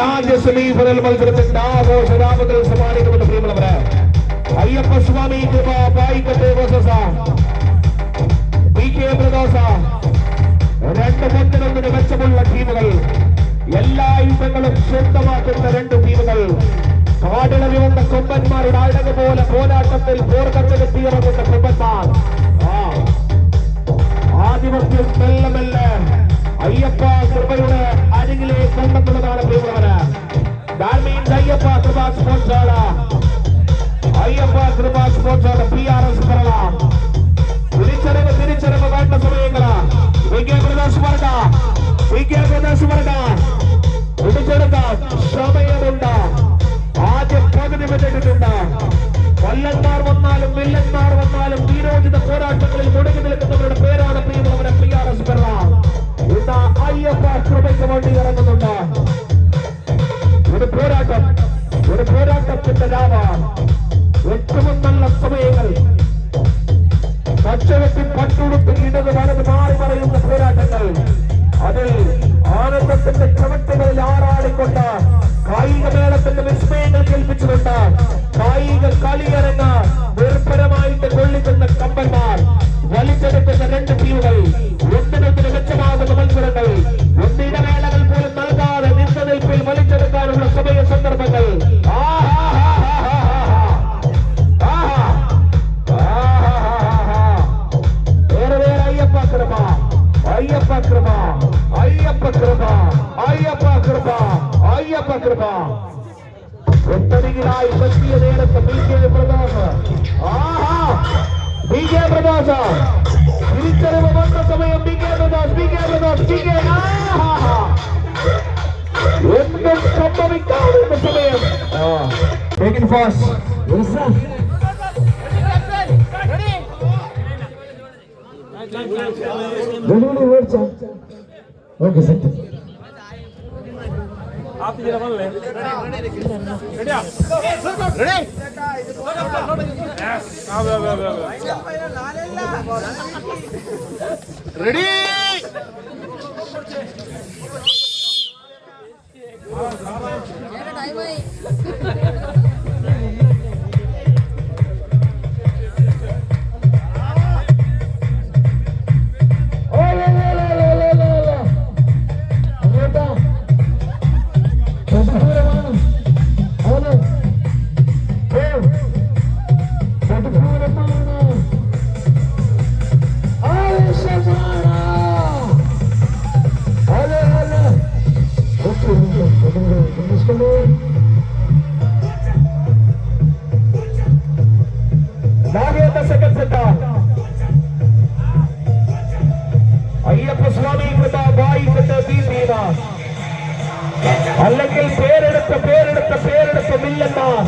ആദ്യ സെമിഫൈനൽ മത്സരത്തിന്റെ ആഘോഷരാമത്തിൽ സമ്മാനിക്കുമെന്ന് പ്രിയമുള്ളവരെ അയ്യപ്പ സ്വാമി കൃപ പായിക്കട്ടെ രണ്ട് മുന്നിലൊന്നിന് മെച്ചമുള്ള ടീമുകൾ, എല്ലാ യുദ്ധങ്ങളും സ്വന്തമാക്കുന്ന രണ്ട് ടീമുകൾ, കാടിളവി വന്ന കൊമ്പന്മാരുടെ അഴക് പോലെ പോരാട്ടത്തിൽ പോർക്കച്ചെത്തിയിറങ്ങുന്ന കൊമ്പന്മാർ. ആധിപത്യം മെല്ലെ മെല്ലെ അയ്യപ്പ കൃപയുടെ അരികിലേക്ക് കൊണ്ടെന്നുള്ളതാണ് പ്രിയമുള്ളവര്. അയ്യപ്പ കൃപ സ്പോർട്സാണ്, അയ്യപ്പ കൃപ സ്പോർട്സാണ്. PRS കേരള തിരിച്ചറിവ് വേണ്ട സമയങ്ങള് പിടിച്ചെടുക്കാൻ സമയമുണ്ട്. ആദ്യം പകുതി വിട്ടിട്ടുണ്ട്. കൊല്ലന്മാർ വന്നാലും വില്ലന്മാർ വന്നാലും വീരോചിത പോരാട്ടങ്ങളിൽ മുടങ്ങി നിൽക്കുന്നവരുടെ പേരാണ് പ്രിയമുള്ളവരെ PRS കേരള. ഇന്ന് അയ്യപ്പ കൃപയ്ക്ക് വേണ്ടി ഇറങ്ങുന്നുണ്ട്. ഒരു പോരാട്ടത്തിന്റെ രാവ്. ഏറ്റവും നല്ല സമയങ്ങൾ. കച്ചവെട്ടി പട്ടുടുത്ത് ഇടത് വലത് മാറി പറയുന്ന പോരാട്ടങ്ങൾ. അതിൽ ആനന്ദത്തിന്റെ ചവിട്ടുകളിൽ ആറാടിക്കൊണ്ട് കായിക മേളത്തിന്റെ വിസ്മയങ്ങൾ കേൾപ്പിച്ചുകൊണ്ട് കായിക കളിയരങ്ങ് നിർഭരമായിട്ട് കൊള്ളിക്കുന്ന കമ്പന്മാർ. വലിച്ചെടുക്കുന്ന രണ്ട് ടീമുകൾ. ഒന്നിനൊന്നിന് മെച്ചമാകുന്ന മത്സരങ്ങൾ. ഒന്നിടവേളകൾ പോലും നൽകാതെ നിൽപ്പിൽ വലിച്ചെടുക്കാനുള്ള സമയ സന്ദർഭങ്ങൾ. ഒട്ടരികിലായി പറ്റിയ നേരത്തെ തിരിച്ചറിവ് വന്ന സമയം എന്തും സംഭവിക്കാവുന്ന സമയം. Okay set. റെഡി അയ്യപ്പ സ്വാമി കൃപ വായിക്കട്ടെ BCMA. അല്ലെങ്കിൽ പേരെടുത്ത മില്ലന്മാർ.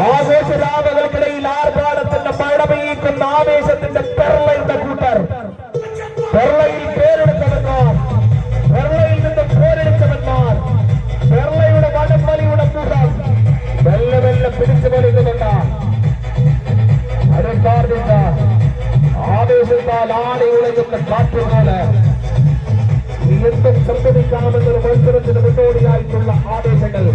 ആഘോഷരാമകൾക്കിടയിൽ ആർഭാടത്തിന്റെ മഴ പെയ്യിക്കുന്ന ആവേശത്തിന്റെ പെർളയുടെ കൂട്ടർ. പെർളയിൽ പേരെടുത്തവന്മാർ, പെർളയിൽ നിന്ന് പോരെടുത്തവന്മാർ, പെർളയുടെ വടംവലിയുടെ കൂട്ടം മെല്ലെ മെല്ലെ പിടിച്ചു വലിക്കുന്നുണ്ട്. അരക്കാർഡിന്റെ ആവേശത്താൽ ആടി ഉളയുന്ന കാറ്റുപോലെ എന്തും സംഭവിക്കാമെന്നൊരു മത്സരത്തിന് മുന്നോടിയായിട്ടുള്ള ആവേശങ്ങൾ.